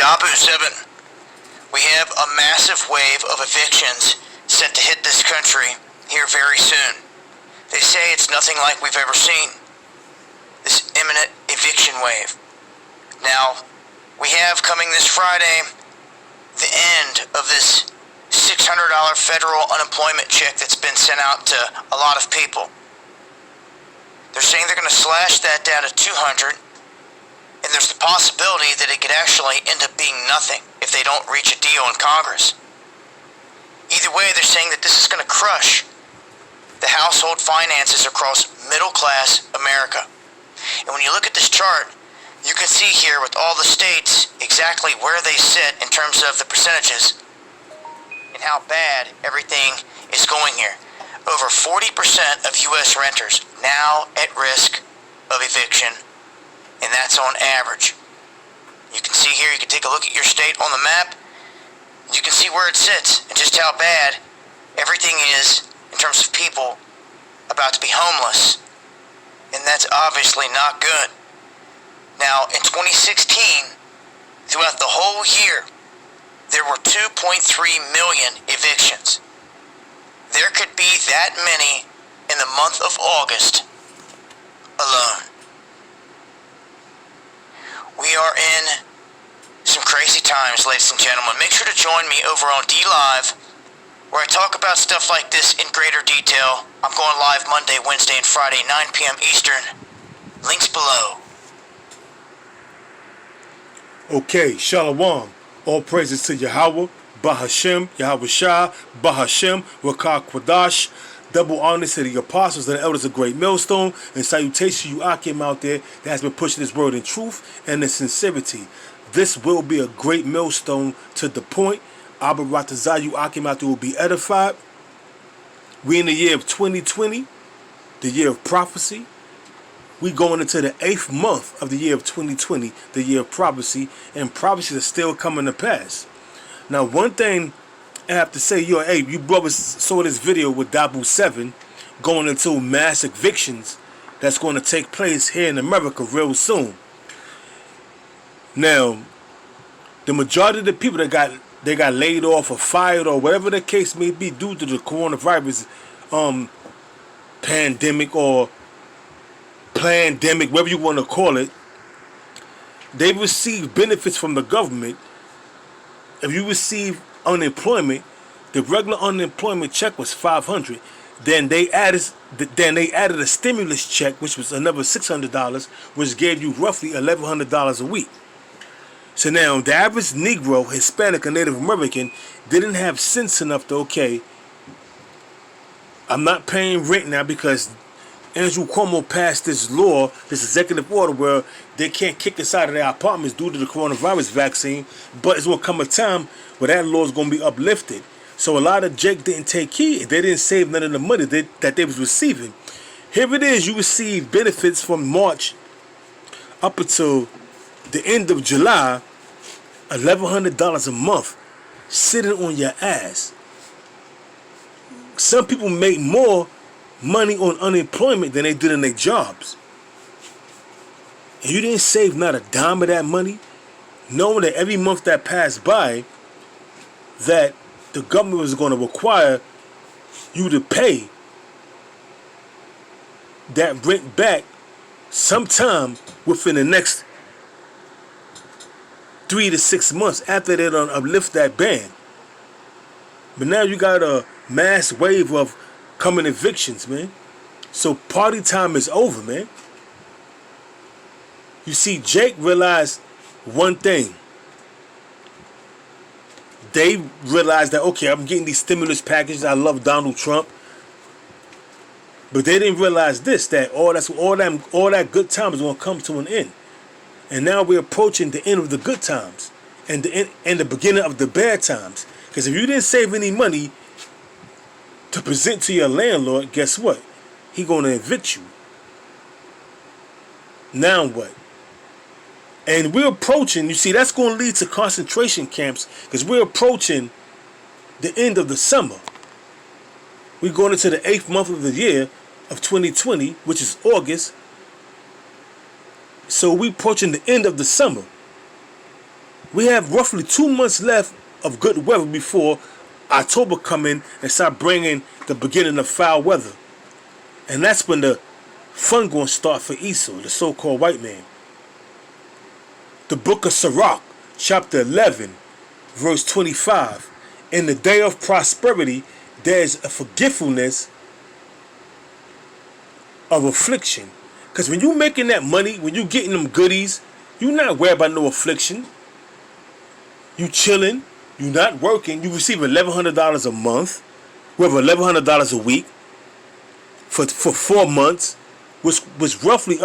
Dabu 7. We have a massive wave of evictions set to hit this country here very soon. They say it's nothing like we've ever seen. This imminent eviction wave. Now, we have coming this Friday the end of this $600 federal unemployment check that's been sent out to a lot of people. They're saying they're going to slash that down to $200, and there's the possibility that it could actually end up being nothing if they don't reach a deal in Congress. Either way, they're saying that this is going to crush the household finances across middle-class America. And when you look at this chart, you can see here with all the states exactly where they sit in terms of the percentages and how bad everything is going here. Over 40% of U.S. renters now at risk of eviction, and that's on average. You can see here, you can take a look at your state on the map, you can see where it sits and just how bad everything is in terms of people about to be homeless. And that's obviously not good. Now, in 2016, throughout the whole year, there were 2.3 million evictions. There could be that many in the month of August alone. We are in some crazy times, ladies and gentlemen. Make sure to join me over on D-Live, where I talk about stuff like this in greater detail. I'm going live Monday, Wednesday, and Friday, 9 p.m. Eastern. Links below. Okay, Shalom. All praises to Yahweh, Bahashem, Yahweh Shah, Bahashem, Rakah Kwadash. Double honors to the apostles and the elders of Great Millstone, and salutation to you Akim out there that has been pushing this word in truth and in sincerity. This will be a great millstone to the point. Abba Ratazayu Akim out there will be edified. We in the year of 2020, the year of prophecy. We going into the 8th month of the year of 2020, the year of prophecy, and prophecies are still coming to pass. Now, one thing I have to say, you brothers saw this video with Dabu 7 going into mass evictions that's going to take place here in America real soon. Now, the majority of the people that got laid off or fired or whatever the case may be due to the coronavirus pandemic or plandemic, whatever you want to call it, they receive benefits from the government. If you receive unemployment, the regular unemployment check was $500. Then they added a stimulus check, which was another $600, which gave you roughly $1,100 a week. So now the average Negro, Hispanic, or Native American didn't have sense enough to, okay, I'm not paying rent now because Andrew Cuomo passed this law, this executive order where they can't kick us out of their apartments due to the coronavirus vaccine, but it's going to come a time where that law is going to be uplifted. So a lot of Jake didn't take heed. They didn't save none of the money that they was receiving. Here it is, you receive benefits from March up until the end of July, $1,100 a month sitting on your ass. Some people make more money on unemployment than they did in their jobs. And you didn't save not a dime of that money, knowing that every month that passed by, that the government was going to require you to pay that rent back sometime within the next 3 to 6 months after they done uplift that ban. But now you got a mass wave of coming evictions, man. So party time is over, man. You see, Jake realized one thing. They realized that, okay, I'm getting these stimulus packages. I love Donald Trump. But they didn't realize this, that all that good time is going to come to an end. And now we're approaching the end of the good times and the beginning of the bad times. Because if you didn't save any money to present to your landlord, guess what? He going to evict you. Now what? And we're approaching, you see, that's going to lead to concentration camps because we're approaching the end of the summer. We're going into the 8th month of the year of 2020, which is August. So we're approaching the end of the summer. We have roughly 2 months left of good weather before October come in and start bringing the beginning of foul weather. And that's when the fun going to start for Esau, the so-called white man. The book of SIRACH, chapter 11, verse 25. In the day of prosperity, there is a forgetfulness of affliction. Because when you making that money, when you getting them goodies, you not worried about no affliction. You chilling, you not working, you receive $1,100 a month, whether $1,100 a week for 4 months, which was roughly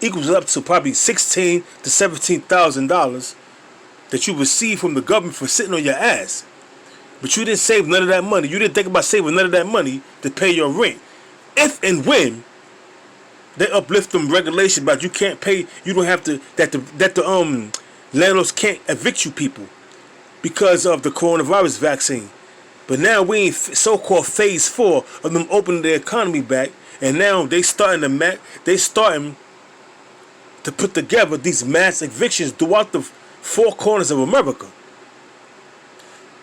equals up to probably $16,000 to $17,000 that you receive from the government for sitting on your ass. But you didn't save none of that money. You didn't think about saving none of that money to pay your rent. If and when they uplift them regulations about you can't pay, you don't have to, that the landlords can't evict you people because of the coronavirus vaccine. But now we in so-called phase 4 of them opening the economy back, and now they starting to put together these mass evictions throughout the 4 corners of America.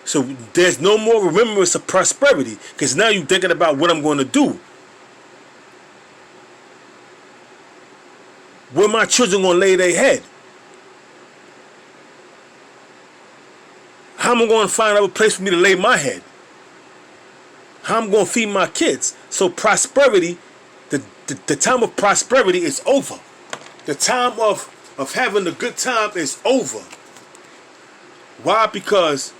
So there's no more remembrance of prosperity, because now you're thinking about what I'm going to do. Where my children going to lay their head? How am I going to find a place for me to lay my head? How am I going to feed my kids? So prosperity, the time of prosperity is over. The time of having a good time is over. Why? Because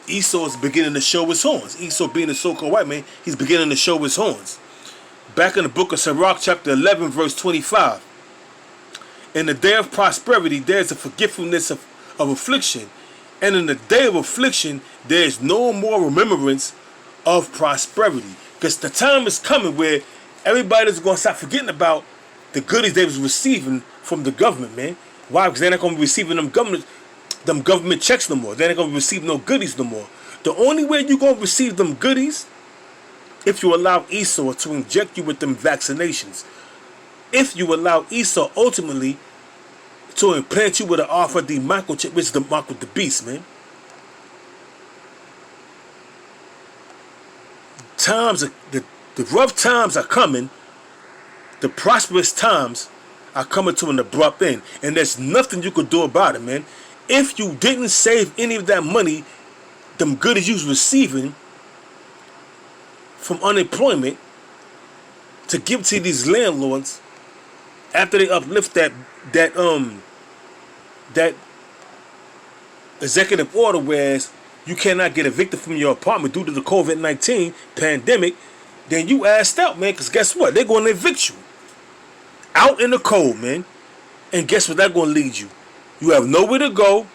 Esau is beginning to show his horns. Esau being the so-called white man, he's beginning to show his horns. Back in the book of SIRACH, chapter 11, verse 25. In the day of prosperity, there is a forgetfulness of affliction. And in the day of affliction, there is no more remembrance of prosperity. Because the time is coming where everybody's going to start forgetting about the goodies they was receiving from the government, man. Why? Because they're not going to be receiving them government checks no more. They're not going to receive no goodies no more. The only way you're going to receive them goodies, if you allow Esau to inject you with them vaccinations. If you allow Esau ultimately to implant you with an RFID microchip, which is the mark with the beast, man. The rough times are coming. The prosperous times are coming to an abrupt end. And there's nothing you could do about it, man. If you didn't save any of that money, them goodies you was receiving from unemployment, to give to these landlords after they uplift that executive order, whereas you cannot get evicted from your apartment due to the COVID-19 pandemic, then you assed out, man, because guess what? They're going to evict you out in the cold, man. And guess what that's going to lead you? You have nowhere to go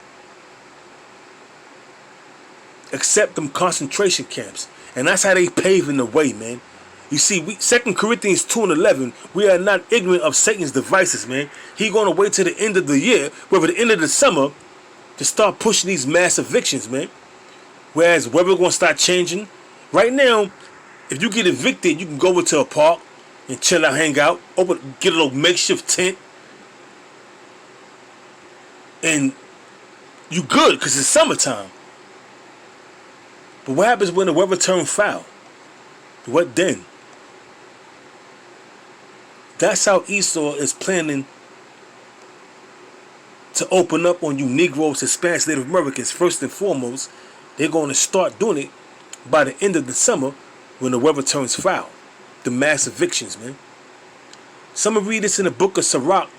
except them concentration camps. And that's how they paving the way, man. You see, 2 Corinthians 2:11, we are not ignorant of Satan's devices, man. He going to wait till the end of the year, whether the end of the summer, to start pushing these mass evictions, man. Whereas weather going to start changing. Right now, if you get evicted, you can go over to a park and chill out, hang out, get a little makeshift tent, and you good because it's summertime. But what happens when the weather turns foul? What then? That's how Esau is planning to open up on you Negroes, Hispanics, Native Americans. First and foremost, they're going to start doing it by the end of the summer when the weather turns foul. The mass evictions, man. Someone read this in the book of SIRACH,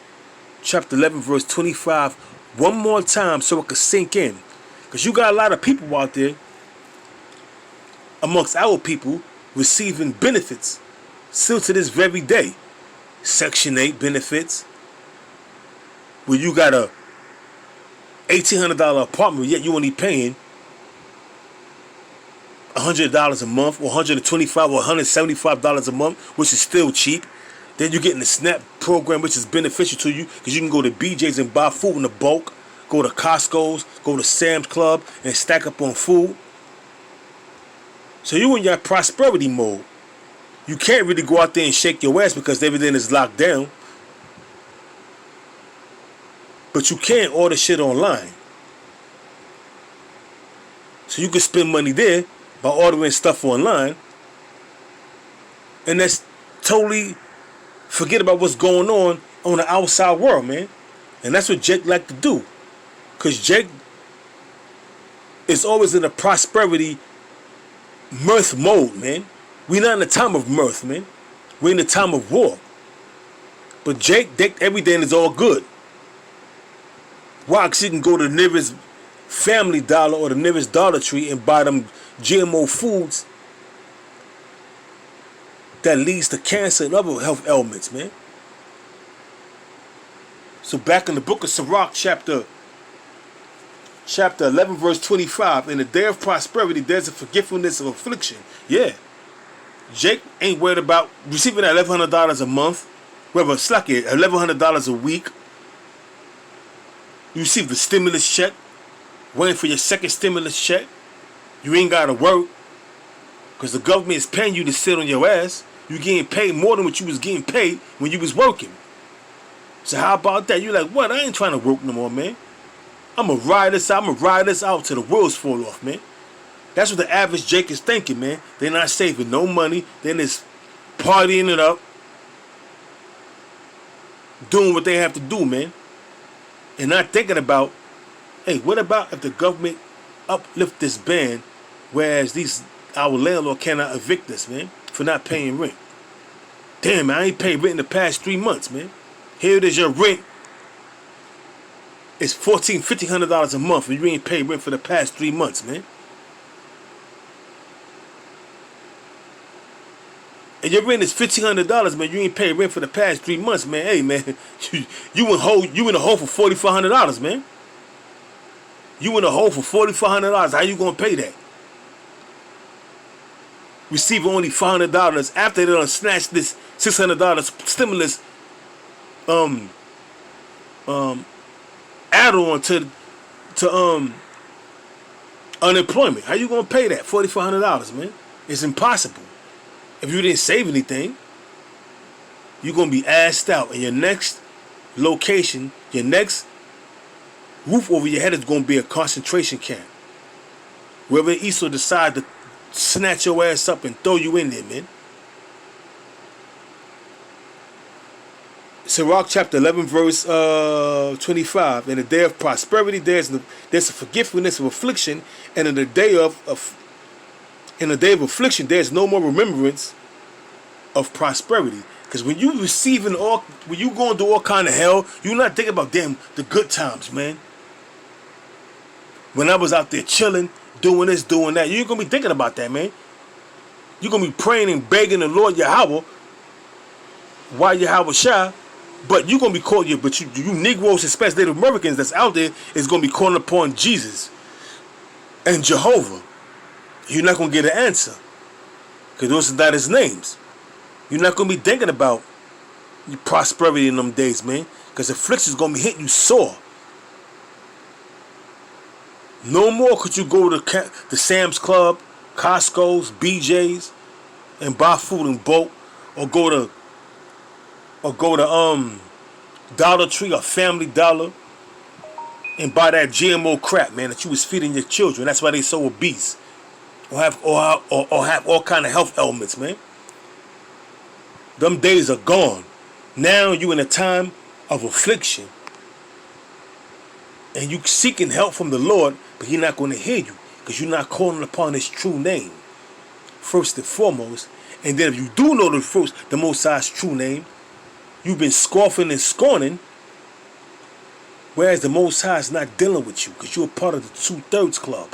chapter 11, verse 25, one more time so it could sink in. Because you got a lot of people out there, amongst our people, receiving benefits still to this very day. Section 8 benefits, where you got a $1,800 apartment, yet you only paying $100 a month, or $125 or $175 a month, which is still cheap. Then you're getting the SNAP program, which is beneficial to you because you can go to BJ's and buy food in the bulk, go to Costco's, go to Sam's Club, and stack up on food. So you in your prosperity mode. You can't really go out there and shake your ass because everything is locked down. But you can order shit online. So you can spend money there by ordering stuff online. And that's totally forget about what's going on the outside world, man. And that's what Jake like to do. Because Jake is always in a prosperity mirth mode, man. We're not in the time of mirth, man. We're in the time of war. But Jake, everything is all good. Why? Because he can go to the nearest Family Dollar or the nearest Dollar Tree and buy them GMO foods that leads to cancer and other health ailments, man. So back in the book of SIRACH, chapter 11, verse 25, in the day of prosperity, there's a forgetfulness of affliction. Yeah. Jake ain't worried about receiving that $1,100 a month, whether it's like $1,100 a week. You receive the stimulus check, waiting for your second stimulus check. You ain't got to work because the government is paying you to sit on your ass. You getting paid more than what you was getting paid when you was working. So how about that? You're like, what? I ain't trying to work no more, man. I'm going to ride this out. I'm going to ride this out till the wheels fall off, man. That's what the average Jake is thinking, man. They're not saving no money. They're just partying it up. Doing what they have to do, man. And not thinking about, hey, what about if the government uplift this ban, whereas our landlord cannot evict us, man, for not paying rent. Damn, man, I ain't paid rent in the past 3 months, man. Here it is, your rent is $1,500 a month, and you ain't paid rent for the past 3 months, man. And your rent is $1,500, man. You ain't paid rent for the past 3 months, man. Hey, man, you in the hole for $4,400, man. You in the hole for $4,400. How you gonna pay that? Receiving only $500 after they done snatched this $600 stimulus add-on to unemployment. How you gonna pay that $4,400, man? It's impossible. If you didn't save anything, you're gonna be assed out, and your next location, your next roof over your head is gonna be a concentration camp. Whoever ISIL decide to snatch your ass up and throw you in there, man. SIRACH chapter 11, verse 25. In the day of prosperity, there's a forgetfulness of affliction, and in the day of affliction, there's no more remembrance of prosperity. Because when you when you going through all kind of hell, you're not thinking about the good times, man. When I was out there chilling, doing this, doing that, you ain't gonna be thinking about that, man. You're gonna be praying and begging the Lord Yahweh, why Yahweh Shah, but you're gonna be calling you Negroes, especially Native Americans that's out there, is gonna be calling upon Jesus and Jehovah. You're not gonna get an answer, because those are not his names. You're not gonna be thinking about your prosperity in them days, man, because affliction is gonna be hitting you sore. No more could you go to the Sam's Club, Costco's, BJ's, and buy food in bulk, or go to Dollar Tree or Family Dollar and buy that GMO crap, man, that you was feeding your children. That's why they so obese, or have all kind of health ailments, man. Them days are gone. Now you in a time of affliction, and you seeking help from the Lord, but He's not going to hear you because you're not calling upon His true name first and foremost. And then if you do know the Most High's true name, you've been scoffing and scorning, whereas the Most High is not dealing with you because you're a part of the 2/3 club.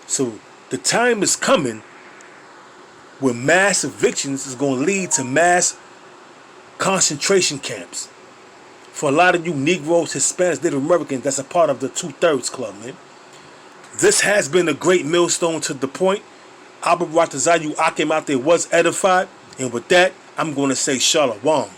So the time is coming where mass evictions is going to lead to mass concentration camps. For a lot of you Negroes, Hispanics, Native Americans, that's a part of the 2/3 club, man. This has been a great millstone to the point. Abba Ratazayu Akim out there was edified. And with that, I'm going to say Shalom.